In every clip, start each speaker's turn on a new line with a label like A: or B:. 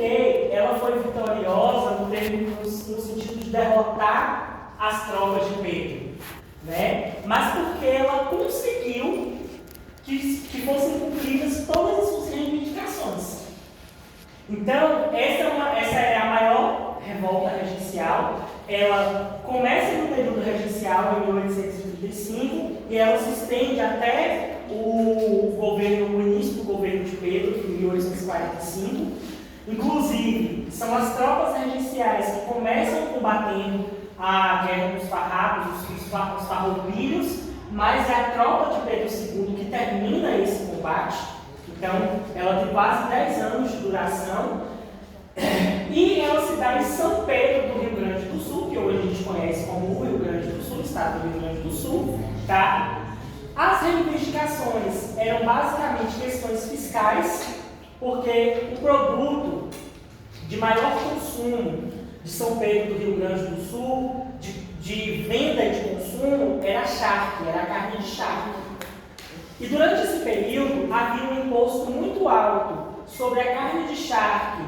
A: porque ela foi vitoriosa no sentido de derrotar as tropas de Pedro, né? Mas porque ela conseguiu que fossem cumpridas todas as suas reivindicações. Então, essa é a maior revolta regencial. Ela começa no período regencial, em 1835, e ela se estende até o início do governo de Pedro, em 1845. Inclusive, são as tropas regenciais que começam combatendo a guerra dos farrapos, os farroupilhos, mas é a tropa de Pedro II que termina esse combate. Então, ela tem quase 10 anos de duração. E ela se dá em São Pedro do Rio Grande do Sul, que hoje a gente conhece como o Rio Grande do Sul, estado do Rio Grande do Sul. Tá? As reivindicações eram basicamente questões fiscais, porque o produto de maior consumo de São Pedro do Rio Grande do Sul, de venda e de consumo, era a charque, era a carne de charque. E durante esse período havia um imposto muito alto sobre a carne de charque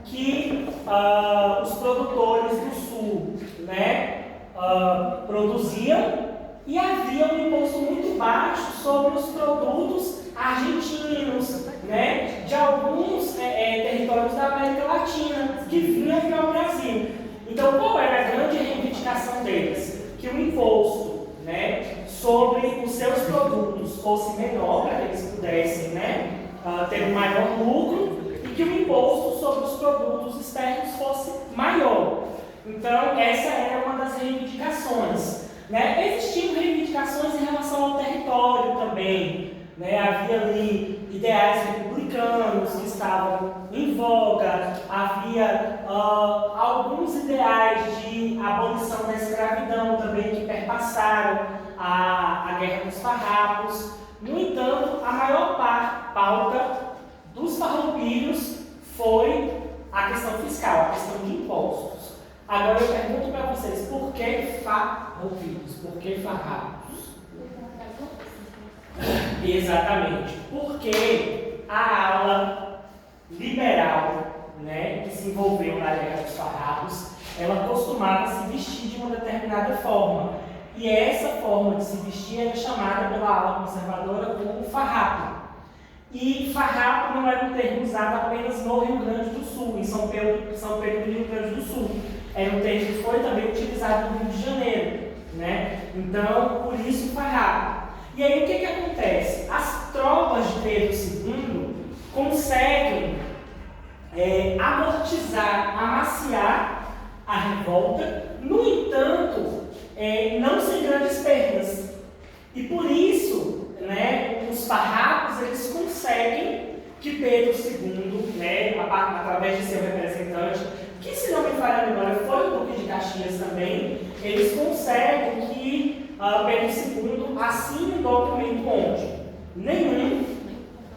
A: que os produtores do sul, né, produziam, e havia um imposto muito baixo sobre os produtos argentinos, né, de alguns territórios da América Latina que vinham para o Brasil. Então, qual era a grande reivindicação deles? Que o imposto, né, sobre os seus produtos fosse menor, para que eles pudessem, né, ter um maior lucro, e que o imposto sobre os produtos externos fosse maior. Então, essa era uma das reivindicações. Né? Existiam reivindicações em relação ao território também. Né? Havia ali ideais republicanos que estavam em voga, havia alguns ideais de abolição da escravidão também que perpassaram a Guerra dos Farrapos. No entanto, a maior pauta dos farroupilhos foi a questão fiscal, a questão de impostos. Agora eu pergunto para vocês, por que farroupilhos? Por que farrapos? Exatamente, porque a ala liberal, né, que se envolveu na Guerra dos Farrapos, ela costumava se vestir de uma determinada forma. E essa forma de se vestir era chamada pela ala conservadora como farrapo. E farrapo não era um termo usado apenas no Rio Grande do Sul, em São Pedro do Rio Grande do Sul. Era um termo que foi também utilizado no Rio de Janeiro, né? Então, por isso farrapo. E aí o que acontece? As tropas de Pedro II conseguem amortizar, amaciar a revolta, no entanto, não sem grandes perdas. E por isso, né, os farrapos eles conseguem que Pedro II, né, através de seu representante, que se não me falha a memória foi o Duque de Caxias também, eles conseguem que Pedro II assine um documento onde nenhum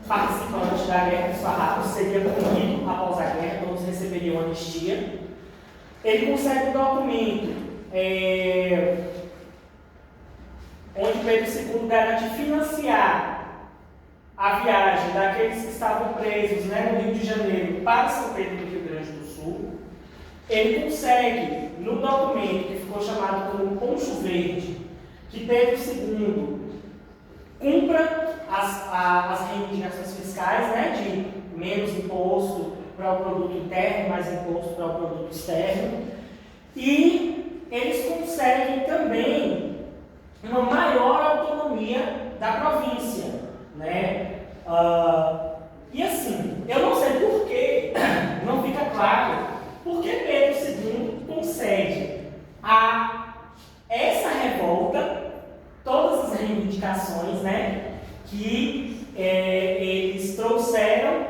A: participante da Guerra dos Farrapos seria punido após a guerra, todos receberiam anistia. Ele consegue um documento onde Pedro II garante financiar a viagem daqueles que estavam presos, né, no Rio de Janeiro para São Pedro do Rio Grande do Sul. Ele consegue, no documento que ficou chamado como Poncho Verde, que Pedro II cumpra as reivindicações fiscais, né, de menos imposto para o produto interno, mais imposto para o produto externo. E eles conseguem também uma maior autonomia da província, né? E assim, eu não sei por que, não fica claro, por que Pedro II concede a essa revolta todas as reivindicações, né, que eles trouxeram,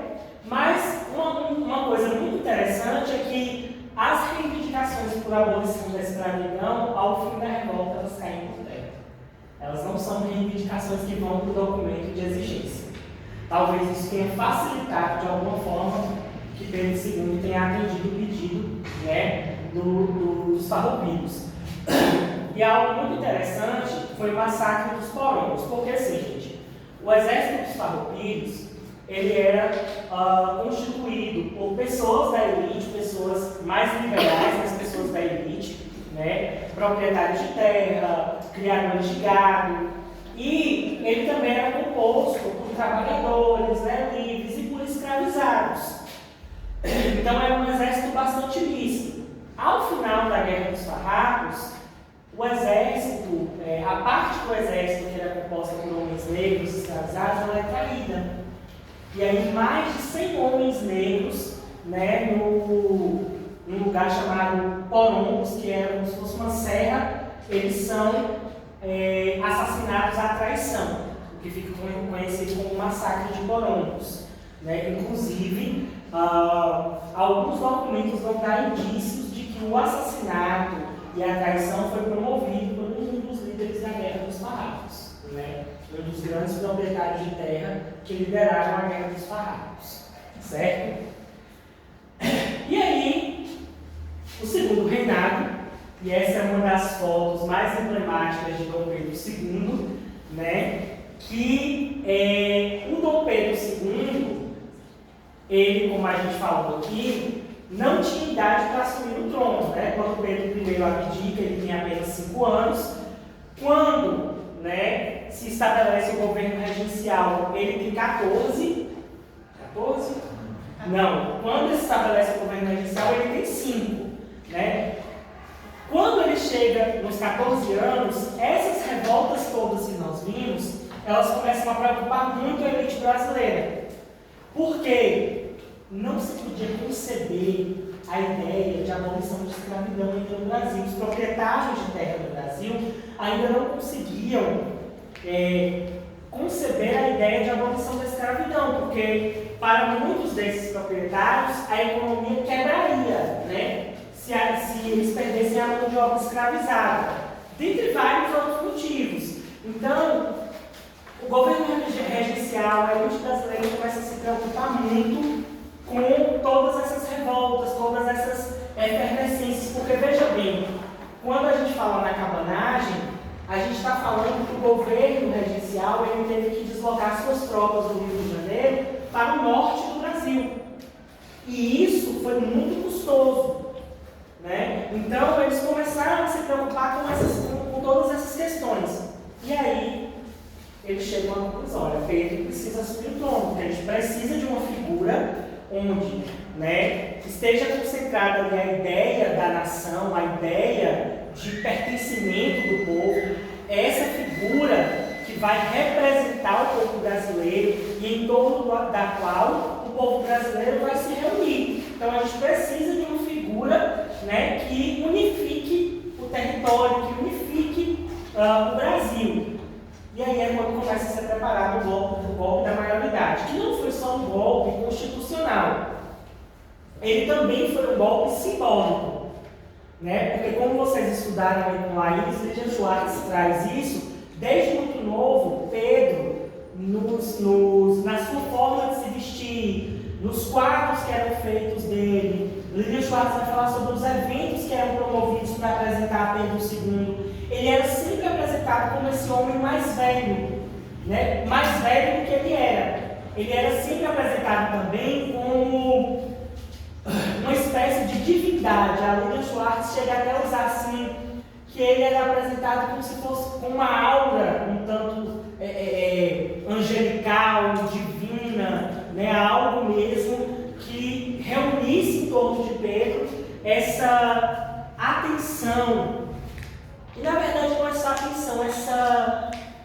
A: mas uma coisa muito interessante é que as reivindicações por abolição da escravidão, ao fim da revolta, elas caem por terra. Elas não são reivindicações que vão para o documento de exigência. Talvez isso tenha facilitado de alguma forma que Pedro II tenha atendido o pedido, né, dos farroupilhos. E algo muito interessante foi o massacre dos porões, porque assim, gente, o exército dos farroupilhos, ele era constituído por pessoas da elite, pessoas mais liberais, mas pessoas da elite, né? Proprietários de terra, criadores de gado, e ele também era composto por trabalhadores, né, livres e por escravizados. Então era um exército bastante misto. Ao final da Guerra dos Farrapos, o exército, a parte do exército que era composta por homens negros escravizados, ela é traída. E aí mais de 100 homens negros, né, num lugar chamado Porongos, que era como se fosse uma serra, eles são assassinados à traição, o que fica conhecido como massacre de Porongos. Né? Inclusive, alguns documentos vão dar indícios de que o assassinato e a traição foi promovido por um dos líderes da Guerra dos Farrapos, né? Um dos grandes proprietários de terra que lideraram a Guerra dos Farrapos, certo? E aí, o segundo reinado, e essa é uma das fotos mais emblemáticas de Dom Pedro II, né? Que o Dom Pedro II, ele, como a gente falou aqui, não tinha idade para assumir o trono, né? Quando Pedro I abdica, ele tinha apenas 5 anos. Quando, né, se estabelece o governo regencial, ele tem 14? Não. Quando se estabelece o governo regencial, ele tem 5, né? Quando ele chega nos 14 anos, essas revoltas todas que nós vimos, elas começam a preocupar muito a elite brasileira. Por quê? Não se podia conceber a ideia de abolição de escravidão ainda no Brasil. Os proprietários de terra do Brasil ainda não conseguiam conceber a ideia de abolição da escravidão, porque para muitos desses proprietários a economia quebraria, né? Se eles perdessem a mão de obra escravizada, dentre vários outros motivos. Então, o governo regencial, a elite brasileira começa a se preocupar muito com todas essas revoltas, todas essas efervescências, porque veja bem, quando a gente fala na cabanagem, a gente está falando que o governo regencial ele teve que deslocar suas tropas do Rio de Janeiro para o norte do Brasil. E isso foi muito custoso, né? Então eles começaram a se preocupar com todas essas questões. E aí eles chegam à conclusão: olha, Pedro precisa assumir o trono, porque a gente precisa de uma figura onde, né, esteja concentrada ali a ideia da nação, a ideia de pertencimento do povo, essa figura que vai representar o povo brasileiro e em torno da qual o povo brasileiro vai se reunir. Então a gente precisa de uma figura, né, que unifique o território, que unifique o Brasil. E aí é quando começa a ser preparado o golpe da maioridade, que não foi só um golpe constitucional, ele também foi um golpe simbólico, né? Porque como vocês estudaram aí com Laís, Lídia Schwartz traz isso, desde muito novo, Pedro, na sua forma de se vestir, nos quadros que eram feitos dele, Lídia Schwartz vai falar sobre os eventos que eram promovidos para apresentar Pedro II. Ele era sempre apresentado como esse homem mais velho, né? Mais velho do que ele era. Ele era sempre apresentado também como uma espécie de divindade. A Lídia Schwartz chega até a usar assim, que ele era apresentado como se fosse com uma aura um tanto angelical, divina, né? Algo mesmo que reunisse em torno de Pedro essa atenção. E na verdade não é só atenção,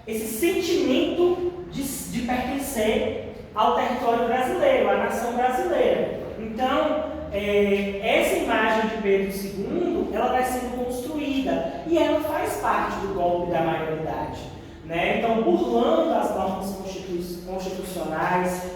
A: esse sentimento de pertencer ao território brasileiro, à nação brasileira. Então, essa imagem de Pedro II, ela vai sendo construída e ela faz parte do golpe da maioridade, né? Então, burlando as normas constitucionais,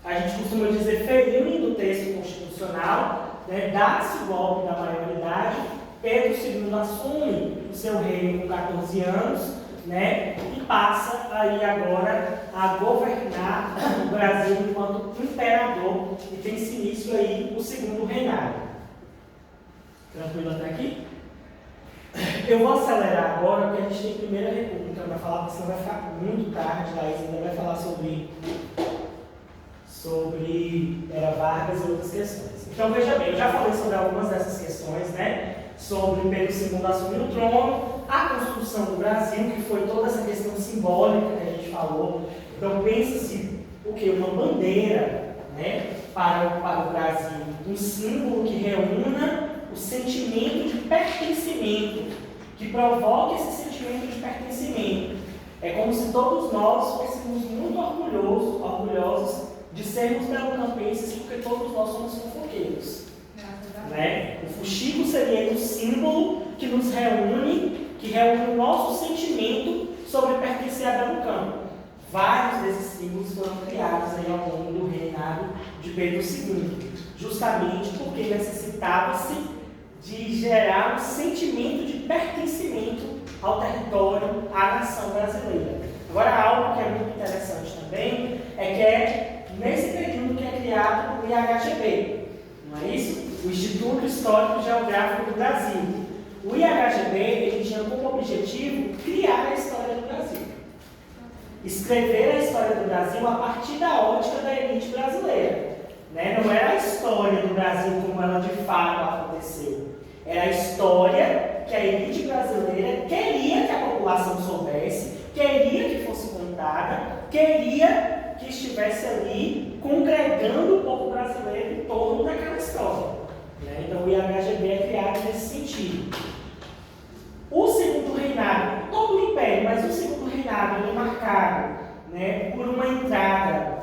A: a gente costuma dizer ferindo o texto constitucional, né? Dá-se o golpe da maioridade. Pedro II assume o seu reino com 14 anos, né, e passa aí agora a governar o Brasil enquanto imperador, e tem-se início aí o segundo reinado. Tranquilo até aqui? Eu vou acelerar agora, porque a gente tem Primeira República para falar, porque senão vai ficar muito tarde, Laís ainda vai falar sobre sobre Vargas e outras questões. Então, veja bem, eu já falei sobre algumas dessas questões, né? Sobre Pedro II assumir o trono, a construção do Brasil, que foi toda essa questão simbólica que a gente falou. Então, pensa-se o quê? Uma bandeira, né? Para o Brasil, um símbolo que reúna o sentimento de pertencimento, que provoque esse sentimento de pertencimento. É como se todos nós fôssemos muito orgulhosos de sermos belocampenses, porque todos nós somos fofoqueiros. Né? O fuxico seria um símbolo que nos reúne, que reúne o nosso sentimento sobre pertencer a Belo Campo. Vários desses símbolos foram criados aí ao longo do reinado de Pedro II, justamente porque necessitava-se de gerar um sentimento de pertencimento ao território, à nação brasileira. Agora, algo que é muito interessante também é que é nesse período que é criado o IHGB, não é isso? O Instituto Histórico e Geográfico do Brasil. O IHGB ele tinha como objetivo criar a história do Brasil. Escrever a história do Brasil a partir da ótica da elite brasileira. Né? Não era a história do Brasil como ela de fato aconteceu. Era a história que a elite brasileira queria que a população soubesse, queria que fosse contada, queria que estivesse ali congregando o povo brasileiro em torno daquela história. Né? Então o IHGB é criado nesse sentido. O segundo reinado, todo o império, mas o segundo reinado é marcado, né, por uma entrada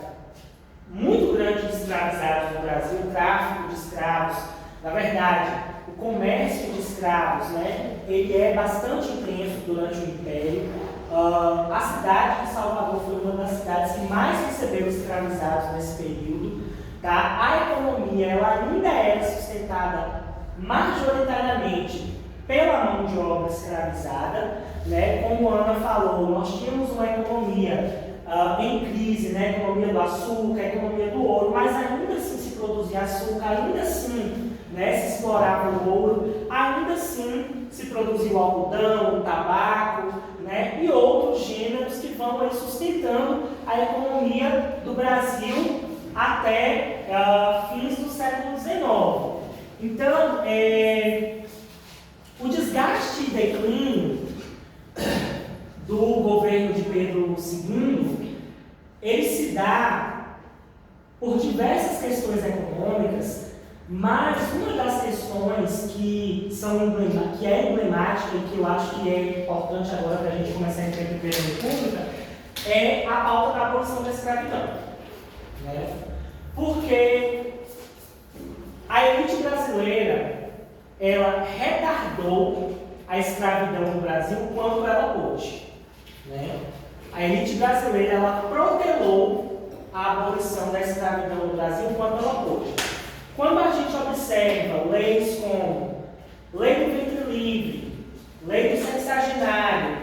A: muito grande de escravizados no Brasil, o tráfico de escravos. Na verdade, o comércio de escravos, né, ele é bastante intenso durante o Império. A cidade de Salvador foi uma das cidades que mais recebeu escravizados nesse período. Tá? A economia ela ainda era sustentada majoritariamente pela mão de obra escravizada. Né? Como a Ana falou, nós tínhamos uma economia em crise, né? A economia do açúcar, a economia do ouro, mas ainda assim se produzia açúcar, ainda assim, né, se explorava o ouro, ainda assim se produzia o algodão, o tabaco, né, e outros gêneros que vão aí sustentando a economia do Brasil até fins do século XIX. Então, o desgaste e declínio do governo de Pedro II, ele se dá por diversas questões econômicas, mas uma das questões que é emblemática e que eu acho que é importante agora para a gente começar a entender a Primeira República é a pauta da abolição da escravidão. Né? Porque a elite brasileira, ela retardou a escravidão no Brasil quanto ela pôde. Né? A elite brasileira ela protelou a abolição da escravidão no Brasil quanto ela pôde. Quando a gente observa leis como Lei do Ventre Livre, Lei do Sexagenário,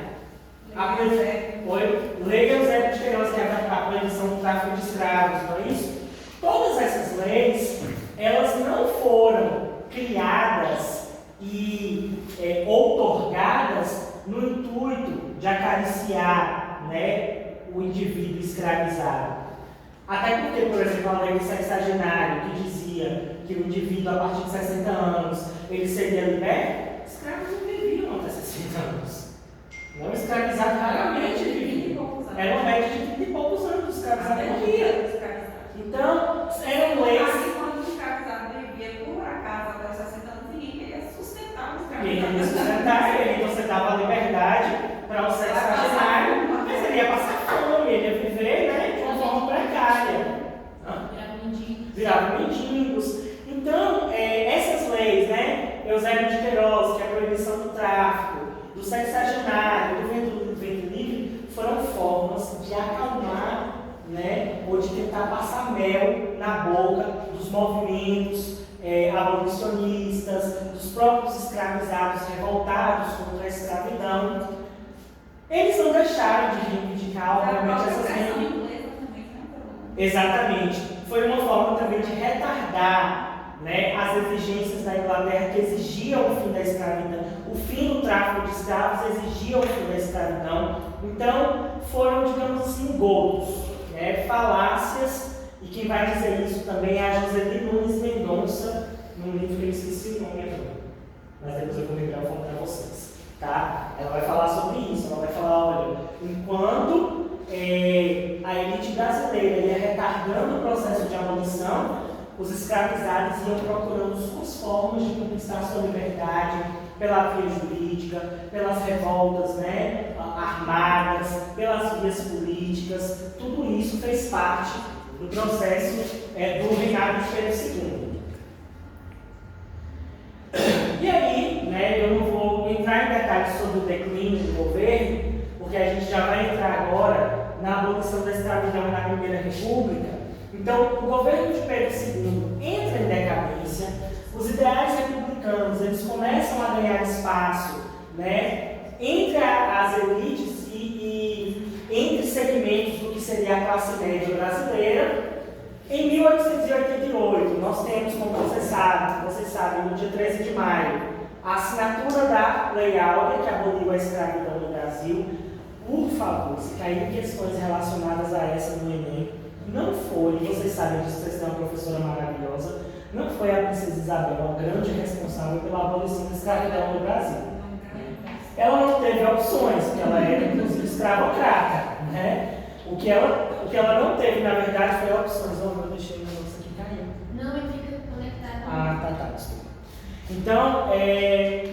A: Lei Eusébio de Queiroz, que é a proibição do tráfico de escravos, não é isso? Todas essas leis, elas não foram criadas e outorgadas no intuito de acariciar, né, o indivíduo escravizado. Até porque, por exemplo, a lei do sexagenário, que dizia que o indivíduo, a partir de 60 anos, ele seria liberto, escravos não viviam até 60 anos. Não, escravizado raramente vivia. Era uma média de 30 e poucos anos, escravizado morria. Então, eram leis.
B: Quando o escravizado vivia por acaso até os 60 anos, ninguém queria sustentar o escravizado.
A: Ninguém queria sustentar ele, você dava liberdade para o sexagenário, mas ele ia passar fome, ele ia viver, né, de uma forma precária. Viravam mendigos. Então, essas leis, né, Eusébio de Queiroz, que é a proibição do tráfico, do sexagenário, do ventre livre, foram formas de acalmar, né, ou de tentar passar mel na boca dos movimentos abolicionistas, dos próprios escravizados revoltados contra a escravidão. Eles não deixaram de reivindicar, obviamente, essas reivindicações. Exatamente. Foi uma forma também de retardar, né, as exigências da Inglaterra que exigiam o fim da escravidão. O fim do tráfico de escravos exigia o fim da escravidão. Então, foram, digamos assim, golos, né, falácias E quem vai dizer isso também é a Joseli Nunes Mendonça, num livro que eu esqueci o nome agora, mas depois eu vou lembrar o nome para vocês. Tá? Ela vai falar sobre isso, ela vai falar, olha, enquanto a elite brasileira ia retardando o processo de abolição, os escravizados iam procurando suas formas de conquistar sua liberdade pela via jurídica, pelas revoltas, né, armadas, pelas vias políticas. Tudo isso fez parte do processo do reinado de Pedro II. E aí, né, eu não vou entrar em detalhes sobre o declínio do governo, porque a gente já vai entrar agora na abolição da escravidão na Primeira República. Então, o governo de Pedro II entra em decadência, os ideais republicanos eles começam a ganhar espaço, né, entre as elites e entre segmentos do que seria a classe média brasileira. Em 1888, nós temos, como vocês sabem, no dia 13 de maio, a assinatura da Lei Áurea, que aboliu a escravidão no Brasil. Por favor, se caírem questões relacionadas a essa no Enem, não foi, vocês sabem disso, vocês têm uma professora maravilhosa, não foi a princesa Isabel a grande responsável pela abolição da escravidão no Brasil. Ela não teve opções, porque ela era, inclusive, escravocrata, né? O que ela não teve, na verdade, foi opções. Eu deixei o negócio aqui cair.
C: Não, ele fica conectado.
A: Tá, desculpa. Então,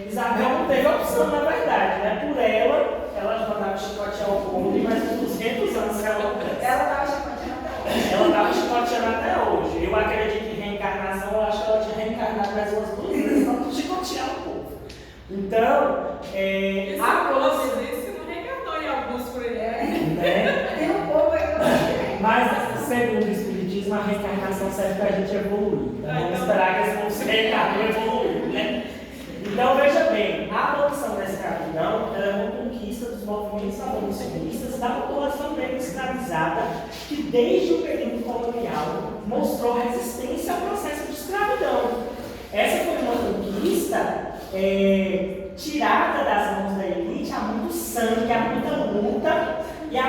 A: Isabel não teve opção, na verdade, né? Por ela mandava chicotear o povo, mas por 200 anos ela
B: estava chicoteando até hoje.
A: Ela estava chicoteando até hoje. Eu acredito em reencarnação, eu acho que ela tinha reencarnado mais umas 2 vezes só para chicotear o povo. Então,
D: Esse não reencarnou em alguns por ele.
A: Né?
B: Tem um povo aí que não.
A: Mas, segundo o Espiritismo, a reencarnação serve para a gente evoluir. Então, vamos esperar que esse povo se reencarnou e evoluir, né? Então, veja bem, a abolição da escravidão é uma conquista dos movimentos abolicionistas da população negra escravizada, que desde o período colonial mostrou resistência ao processo de escravidão. Essa foi uma conquista tirada das mãos da elite há muito sangue, há muita luta e à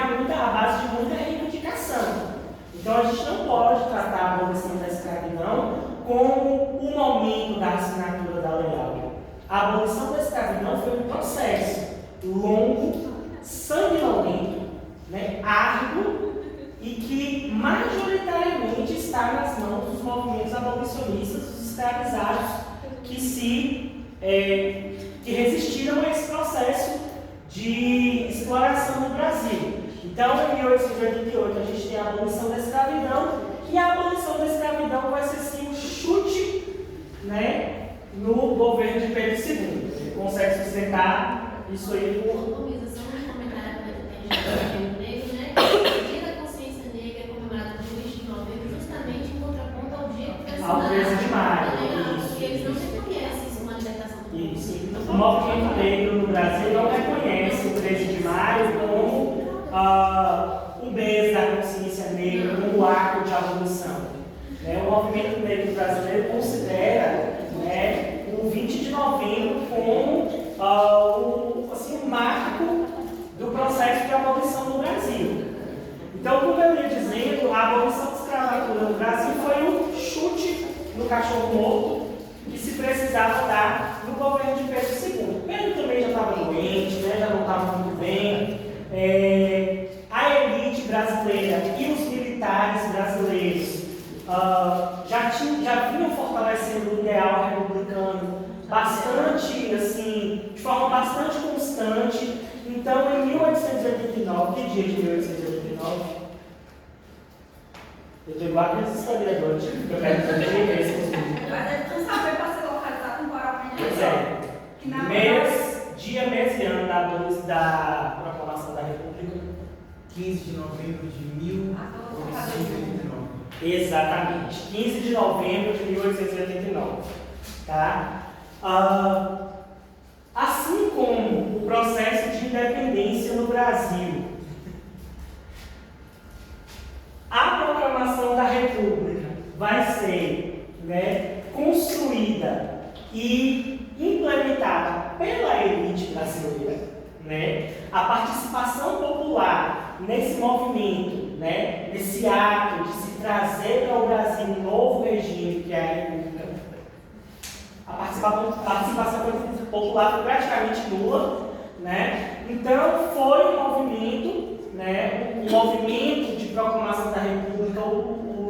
A: base de muita reivindicação. Então a gente não pode tratar a abolição da escravidão como o momento da assinatura da Lei Áurea. A abolição da escravidão foi um processo longo, sanguinolento, né, árduo e que majoritariamente está nas mãos dos movimentos abolicionistas, dos escravizados que resistiram a esse processo de exploração no Brasil. Então, em 1888, a gente tem a abolição da escravidão, e a abolição da escravidão vai ser sim um chute, né, no governo de Pedro II. Ele consegue sustentar isso aí por...
C: Só um comentário que negro, né? O Dia da Consciência Negra é comemorado no 20 de novembro, justamente em contraponto ao dia que foi
A: Ao 13 de maio.
C: Porque eles não reconhecem isso como uma libertação do povo.
A: Isso. O movimento negro no Brasil não reconhece o 13 de maio como o mês da consciência negra, como o ato de abolição. O movimento negro brasileiro considera, né, o 20 de novembro como o marco do processo de abolição no Brasil. Então, como eu ia dizendo, a abolição da escravatura no Brasil foi um chute no cachorro morto que se precisava dar no governo de Pedro II. Pedro também já estava doente, né, já não estava muito bem. A elite brasileira e os militares brasileiros já vinham fortalecendo o ideal republicano bastante, assim, de forma bastante constante. Então, em 1889, que dia de 1889? Eu estou igual aqueles historiadores, que eu quero dizer isso.
B: Mas ele não sabe para se localizar com o Guarapé.
A: Pois é. Dia, mês e ano da proclamação da República.
E: 15 de novembro de 1889.
A: Exatamente, 15 de novembro de 1889. Tá? Assim como o processo de independência no Brasil, a proclamação da República vai ser, né, construída e implementada pela elite brasileira, né? A participação popular nesse movimento, né, nesse ato de se trazer para o Brasil um novo regime, que é a República, a participação popular foi praticamente nula, né? Então foi um movimento, né? Um movimento de proclamação da República.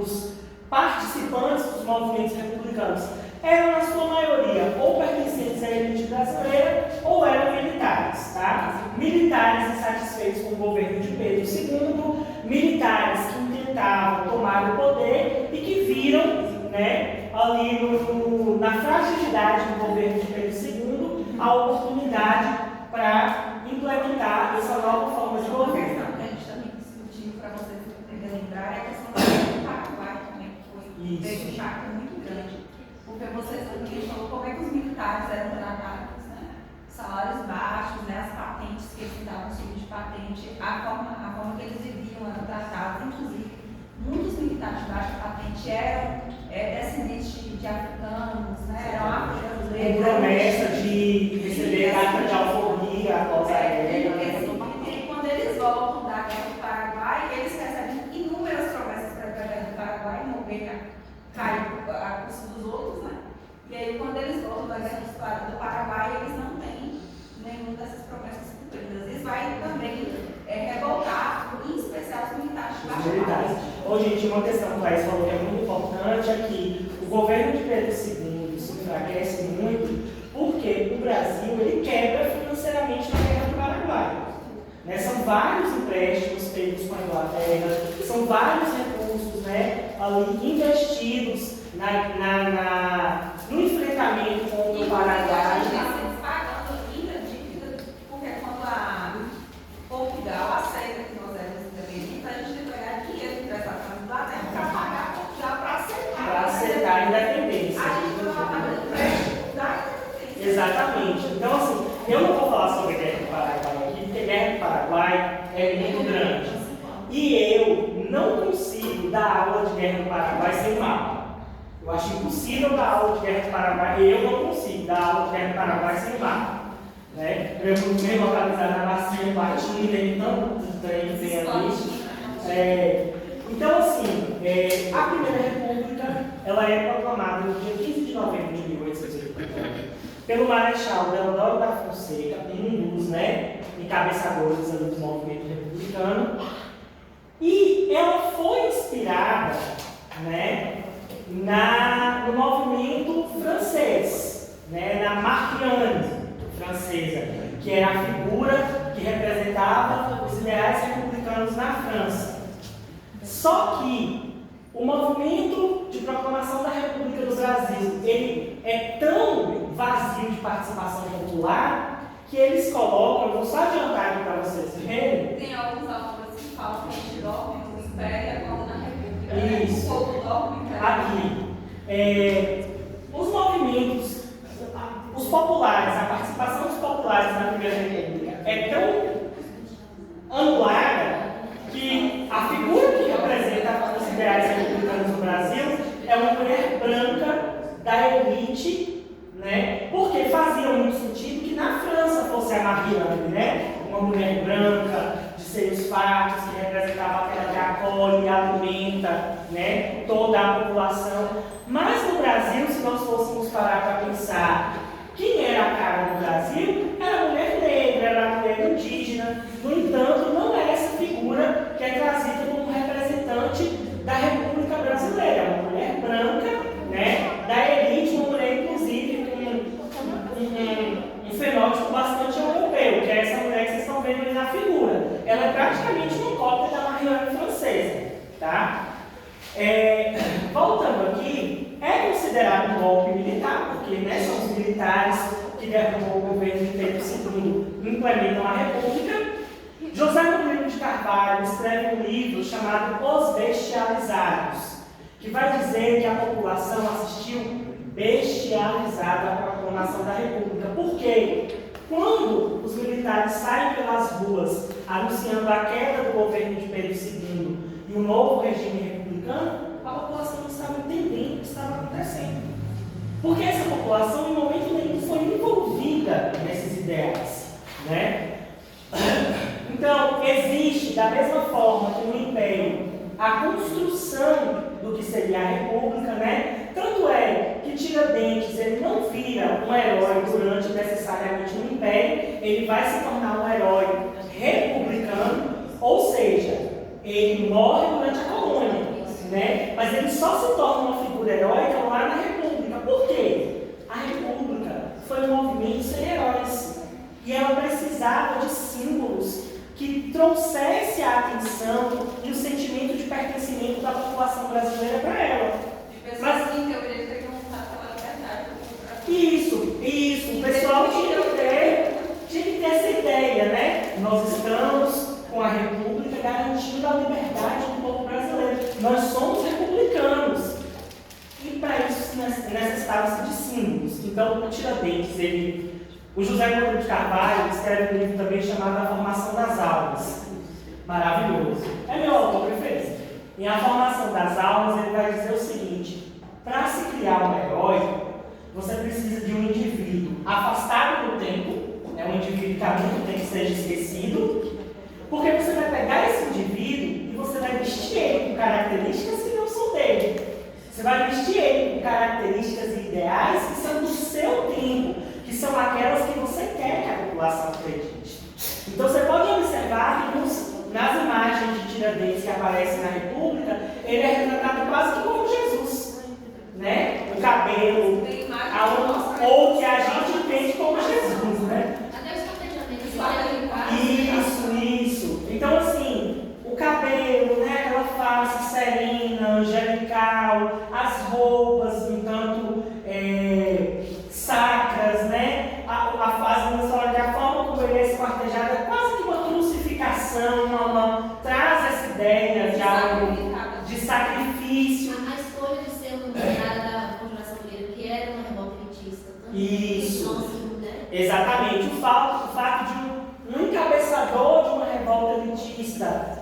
A: Os participantes dos movimentos republicanos eram, na sua maioria, ou pertencentes à elite brasileira ou eram militares, tá? Militares insatisfeitos com o governo de Pedro II, militares que tentavam tomar o poder e que viram, né, ali na fragilidade do governo de Pedro II a oportunidade para implementar essa nova forma de
B: Uma
A: governo.
B: questão que a gente também discutiu, para vocês lembrar, é a questão do Paraguai também, que foi teve um impacto muito grande. Porque vocês também falou como é que os militares eram tratados, né? Salários baixos, né? As patentes que eles davam sobre de patente, a forma que eles viviam eram tratados, inclusive muitos militares de baixa patente eram descendentes de africanos, né? Eram afro-brasileiros.
A: Com promessa de receber carta de alforria após a guerra.
B: E quando eles voltam da guerra do Paraguai, eles recebem inúmeras promessas para a guerra do Paraguai, morrer, cair a custo dos outros, né? E aí, quando eles voltam da guerra do Paraguai, eles não têm nenhuma dessas promessas cumpridas. Isso vai também revoltar, em especial, os militares de baixa patente.
A: Ô, gente, uma questão que o Thaís falou que é muito importante é que o governo de Pedro II se enfraquece muito porque o Brasil ele quebra financeiramente na guerra do Paraguai. Né? São vários empréstimos feitos com a Inglaterra, são vários recursos, né, ali investidos no enfrentamento com o Paraguai.
B: Eles pagando ainda dívida, porque quando a Portugal aceita que nós éramos independentes, a gente tem que ganhar dinheiro emprestado para a Inglaterra para pagar Portugal para aceitar
A: a independência.
B: A gente não vai pagar empréstimo da independência.
A: Exatamente. Então, assim, eu não vou falar sobre a guerra do Paraguai aqui, porque a guerra do Paraguai é muito grande. E eu não consigo dar aula de guerra do Paraguai sem mapa. Eu acho impossível dar aula de guerra do Paraguai. Eu não consigo dar aula de guerra do Paraguai sem mapa. Né? Eu fui bem localizado na bacia batida, então tem ali. Então, assim, a Primeira República ela é proclamada no dia 15 de novembro de 1889 pelo Marechal Deodoro da Fonseca, um dos, né, encabeçadores do movimento republicano. E ela foi inspirada, né, no movimento francês, né, na Marianne francesa, que era a figura que representava os ideais republicanos na França. Só que o movimento de proclamação da República do Brasil ele é tão vazio de participação popular que eles colocam, eu vou só adiantar aqui para vocês verem.
B: Tem alguns autores que falam que a gente dorme no Império e acorda na República.
A: Isso.
B: O povo dorme no
A: Aqui. Os movimentos, os populares, a participação dos populares na Primeira República é tão anulada que a figura que representa os ideais republicanos no Brasil é uma mulher branca da elite, né? Porque fazia muito sentido que na França fosse a Marianne, né? Uma mulher branca, de seios fartos, que representava aquela que acolhe e alimenta, né, toda a população. Mas no Brasil, se nós fôssemos parar para pensar quem era a cara do Brasil, era a mulher negra, era a mulher indígena. No entanto, não é essa figura que é trazida como representante da República Brasileira. Uma mulher branca, né, da elite, uma mulher, inclusive, com um fenótipo bastante europeu, que é essa mulher que vocês estão vendo ali na figura. Ela é praticamente uma cópia da Marianne francesa. Tá? Voltando aqui, é considerado um golpe militar, porque, né, são os militares que derrubam o governo de Pedro II implementam a República. José Murilo de Carvalho escreve um livro chamado Os Bestializados, que vai dizer que a população assistiu bestializada à proclamação da República. Por quê? Quando os militares saem pelas ruas anunciando a queda do governo de Pedro II e o novo regime republicano, a população não estava entendendo o que estava acontecendo. Porque essa população, em momento nenhum, foi envolvida nesses ideais. Né? Então, existe, da mesma forma que no Império a construção do que seria a República, né? Tanto é que Tiradentes ele não vira um herói durante necessariamente um império, ele vai se tornar um herói republicano, ou seja, ele morre durante a colônia, né? Mas ele só se torna uma figura heróica lá na República. Por quê? A República foi um movimento sem heróis e ela precisava de símbolos que trouxesse a atenção e o sentimento de pertencimento da população brasileira para ela.
B: De pessoas que, em teoria, teriam lutado pela liberdade.
A: Isso. O pessoal tinha que ter essa ideia, né? Nós estamos com a República garantindo a liberdade do povo brasileiro. Nós somos republicanos. E para isso necessitava-se de símbolos. Então, o Tiradentes, o José Godinho de Carvalho escreve um livro também chamado A Formação das Almas. Maravilhoso. É meu autor preferido. Em A Formação das Almas, ele vai dizer o seguinte: para se criar um herói, você precisa de um indivíduo afastado do tempo, um indivíduo que há muito tempo seja esquecido, porque você vai pegar esse indivíduo e você vai vestir ele com características que não são dele. Você vai vestir ele com características e ideais que são do seu tempo, que são aquelas que você quer que a população acredite. Então você pode observar que nas imagens de Tiradentes que aparecem na República, ele é retratado quase que como Jesus, né? O cabelo, ou que a gente entende como Jesus, né?
C: Até os planejamentos.
A: Isso. Então assim, o cabelo, né? Aquela face serena, angelical, as roupas, um tanto sacras, né? A forma como ele é esquartejado é quase que uma crucificação, traz essa ideia de algo de sacrifício.
C: A escolha de ser uma militar da Conjuração Mineira, que era uma revolta elitista.
A: Isso. Exatamente. O fato de um encabeçador de uma revolta elitista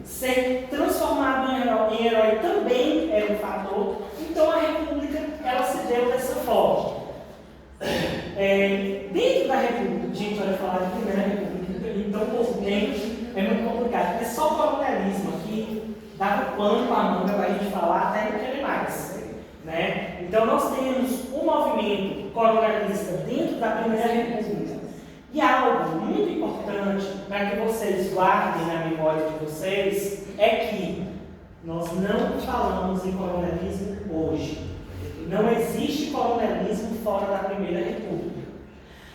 A: ser transformado em herói também era um fator. Então a República ela se deu dessa forma. Dentro da República, gente, olha, falar de Primeira República em tão pouco tempo é muito complicado, porque só o coronelismo aqui dava pano para a manga para a gente falar até não querer mais, né? Então nós temos um movimento coronelista dentro da Primeira República. E algo muito importante para que vocês guardem na memória de vocês é que nós não falamos em coronelismo hoje. Não existe coronelismo fora da Primeira República.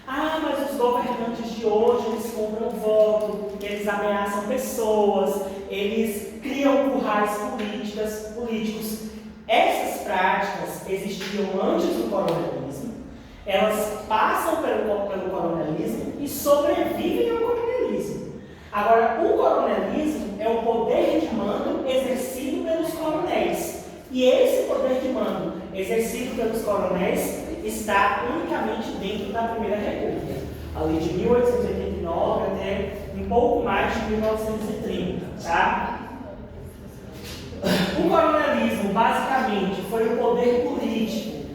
A: Ah, mas os governantes de hoje, eles compram voto, eles ameaçam pessoas, eles criam currais políticos. Essas práticas existiam antes do coronelismo, elas passam pelo coronelismo e sobrevivem ao coronelismo. Agora, o coronelismo é o poder de mando exercido pelos coronéis. E esse poder de mando exercido pelos coronéis está unicamente dentro da Primeira República, ali de 1889 até um pouco mais de 1930, tá? O coronelismo, basicamente, foi o poder político,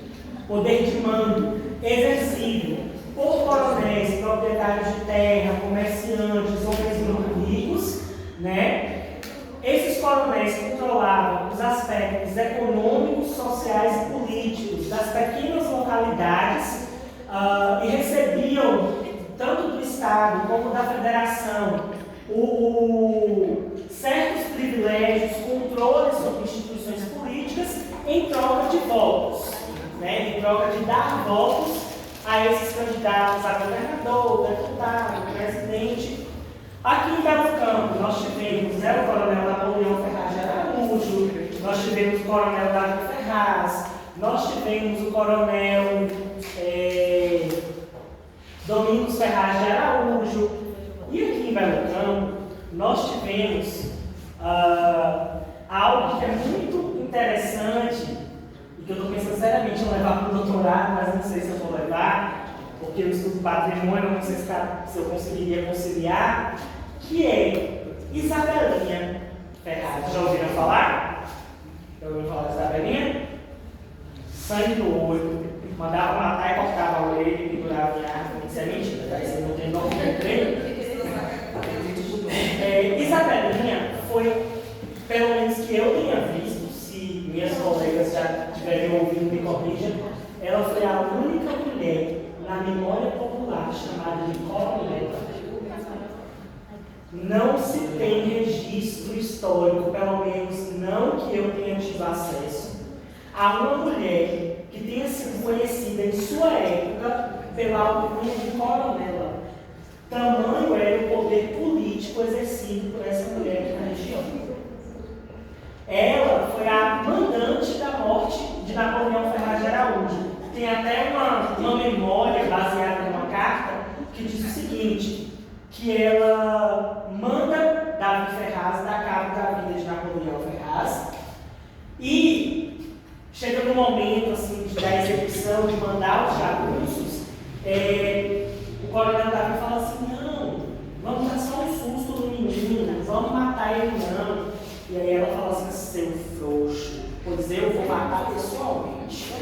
A: poder de mando exercido por coronéis, proprietários de terra, comerciantes, homens muito ricos, né? Esses coronéis controlavam os aspectos econômicos, sociais e políticos das pequenas localidades e recebiam, tanto do Estado como da Federação, certos privilégios, controles sobre instituições políticas em troca de votos, né? Em troca de dar votos a esses candidatos a governador, deputado, presidente. Aqui em Belo Campo, nós tivemos o coronel Napoleão Ferraz de Araújo, nós tivemos o coronel Davi Ferraz, nós tivemos o coronel Domingos Ferraz de Araújo. E aqui em Belo Campo, nós tivemos algo que é muito interessante e que eu estou pensando seriamente em levar para o doutorado, mas não sei se eu vou levar, porque eu estudo patrimônio, não sei se eu conseguiria conciliar, que é Isabelinha Ferraz. Já ouviram falar? Já ouviram falar de Isabelinha? Sangue do olho, mandava matar e cortava a orelha e pendurava em árvore. Isso é mentira, tá? Isso não tem nome de treino. Isabelinha foi, pelo menos que eu Corrija, ela foi a única mulher na memória popular chamada de coronela. Não se tem registro histórico, pelo menos não que eu tenha tido acesso, a uma mulher que tenha sido conhecida em sua época pela alcunha de coronela. Tamanho era o poder político exercido por essa mulher aqui na região. Ela foi a mandante da morte de Napoleão Ferraz de Araújo. Tem até uma memória baseada numa carta que diz o seguinte, que ela manda Davi Ferraz dar cabo da vida de Napoleão Ferraz e chega no momento assim, da execução, de mandar os jagunços, o coronel Davi fala assim, não, vamos dar só um susto no menino, vamos matar ele não. E aí ela fala assim, seu frouxo, pois eu vou matar pessoalmente.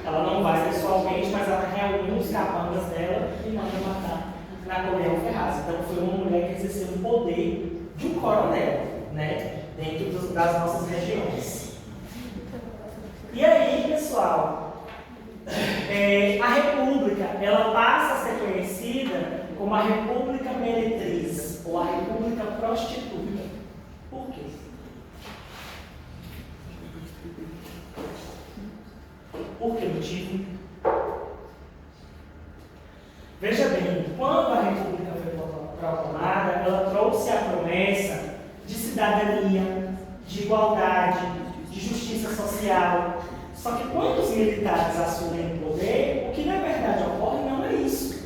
A: Ela não vai pessoalmente, mas ela reúne os capangas dela e manda matar Napoleão Ferraz. Então foi uma mulher que exerceu o poder de um coronel, né, dentro das nossas regiões. E aí, pessoal, a República, ela passa a ser conhecida como a República Meretriz, ou a República Prostituta. Por quê? Por que motivo? Veja bem, quando a República foi proclamada, ela trouxe a promessa de cidadania, de igualdade, de justiça social. Só que quando os militares assumem o poder, o que na verdade ocorre não é isso.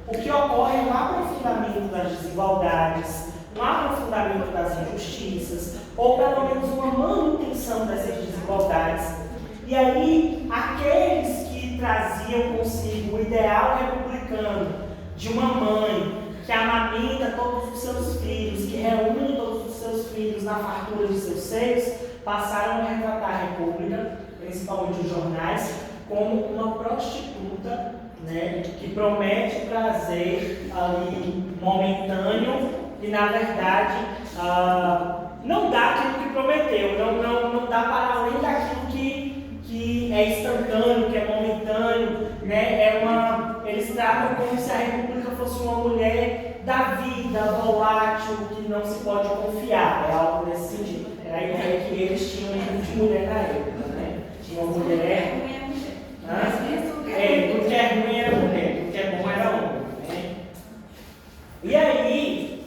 A: O que ocorre é um aprofundamento das desigualdades, um aprofundamento das injustiças, ou pelo menos uma manutenção dessas desigualdades. E aí, aqueles que traziam consigo o ideal republicano de uma mãe que amamenta todos os seus filhos, que reúne todos os seus filhos na fartura de seus seios, passaram a retratar a República, principalmente os jornais, como uma prostituta, né, que promete prazer ali momentâneo e, na verdade, não dá aquilo que prometeu, não dá para além daquilo que é instantâneo, que é momentâneo, né? Eles tratam como se a República fosse uma mulher da vida, volátil, que não se pode confiar, é algo nesse sentido. Era a ideia que eles tinham de mulher na época, né? Tinha uma mulher... Tudo que é ruim era mulher, tudo que é bom era homem, né? E aí,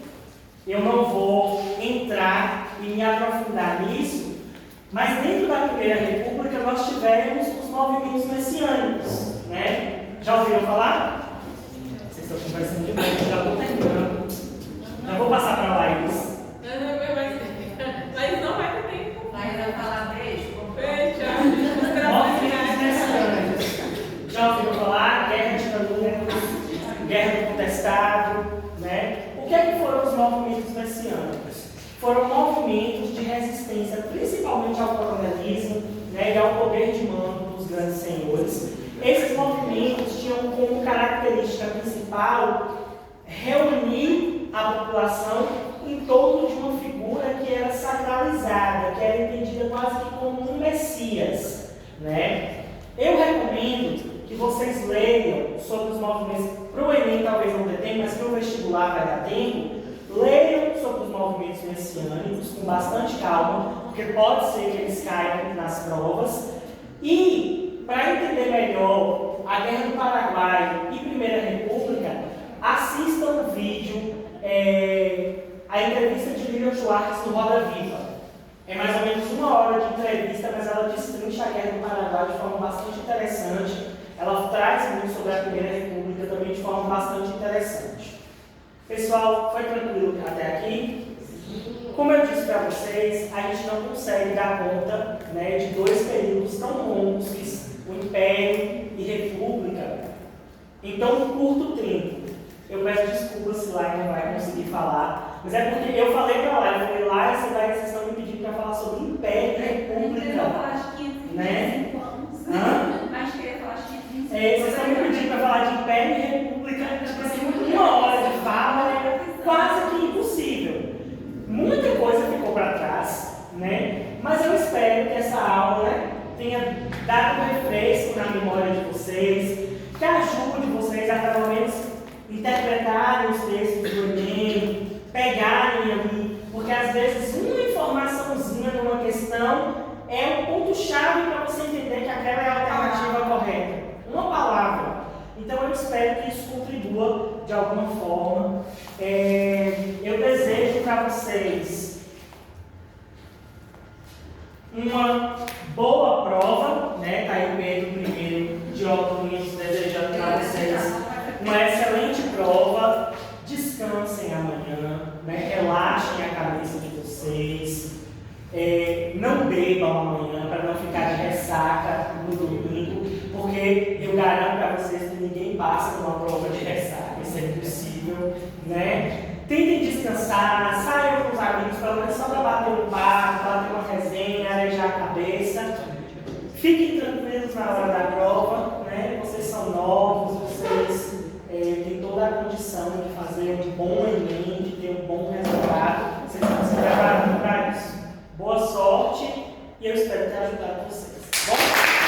A: eu não vou entrar e me aprofundar nisso, mas dentro da Primeira República nós tivemos os movimentos messiânicos, né? Já ouviram falar? Vocês estão conversando demais, já estou terminando. Já vou passar para lá eles.
D: Mas não vai ter tempo.
B: Mas vai falar beijo.
A: Movimentos messiânicos. Já ouviram falar? Guerra de Canudos, Guerra do Contestado, né? O que é que foram os movimentos messiânicos? Foram movimentos de resistência, principalmente ao coronelismo, né, e ao poder de mando dos grandes senhores. Esses movimentos tinham como característica principal reunir a população em torno de uma figura que era sacralizada, que era entendida quase que como um Messias, né? Eu recomendo que vocês leiam sobre os movimentos, para o Enem talvez não dê tempo, mas para o vestibular vai dar tempo. Leiam sobre os movimentos messiânicos com bastante calma, porque pode ser que eles caiam nas provas. E, para entender melhor a Guerra do Paraguai e Primeira República, assistam o vídeo, a entrevista de Lilian Schwartz no Roda Viva. É mais ou menos 1 hora de entrevista, mas ela destrincha a Guerra do Paraguai de forma bastante interessante. Ela traz muito sobre a Primeira República também de forma bastante interessante. Pessoal, foi tranquilo até aqui? Como eu disse para vocês, a gente não consegue dar conta, né, de 2 períodos tão longos, o Império e República, em tão curto tempo. Eu peço desculpas se lá não vai conseguir falar, mas é porque eu falei para lá, eu falei lá, vocês estão me pedindo para falar sobre Império e República. Né?
B: Mas queria falar de 15.
A: Vocês estão me pedindo para falar de Império e República, tipo assim, 1 hora de fala é quase que impossível. Muita coisa ficou para trás, né? Mas eu espero que essa aula, né, tenha dado um refresco interpretarem os textos do Enem, pegarem ali, porque às vezes uma informaçãozinha numa questão é um ponto-chave para você entender que aquela é a alternativa correta. Uma palavra. Então eu espero que isso contribua de alguma forma. Eu desejo para vocês uma boa prova, né? Tá aí o Pedro primeiro de óculos desejando para vocês uma excelente prova. Descansem amanhã, né? Relaxem a cabeça de vocês. Não bebam amanhã para não ficar de ressaca no domingo, porque eu garanto para vocês que ninguém passa numa prova de ressaca, isso é impossível, né? Tentem descansar, saiam com os amigos, pelo menos só para bater um papo, bater uma resenha, arejar a cabeça. Fiquem tranquilos na hora da prova, né? Vocês são novos, vocês têm toda a condição de fazer um bom Enem, de ter um bom resultado. Vocês estão se preparando para isso. Boa sorte e eu espero ter ajudado vocês. Bom?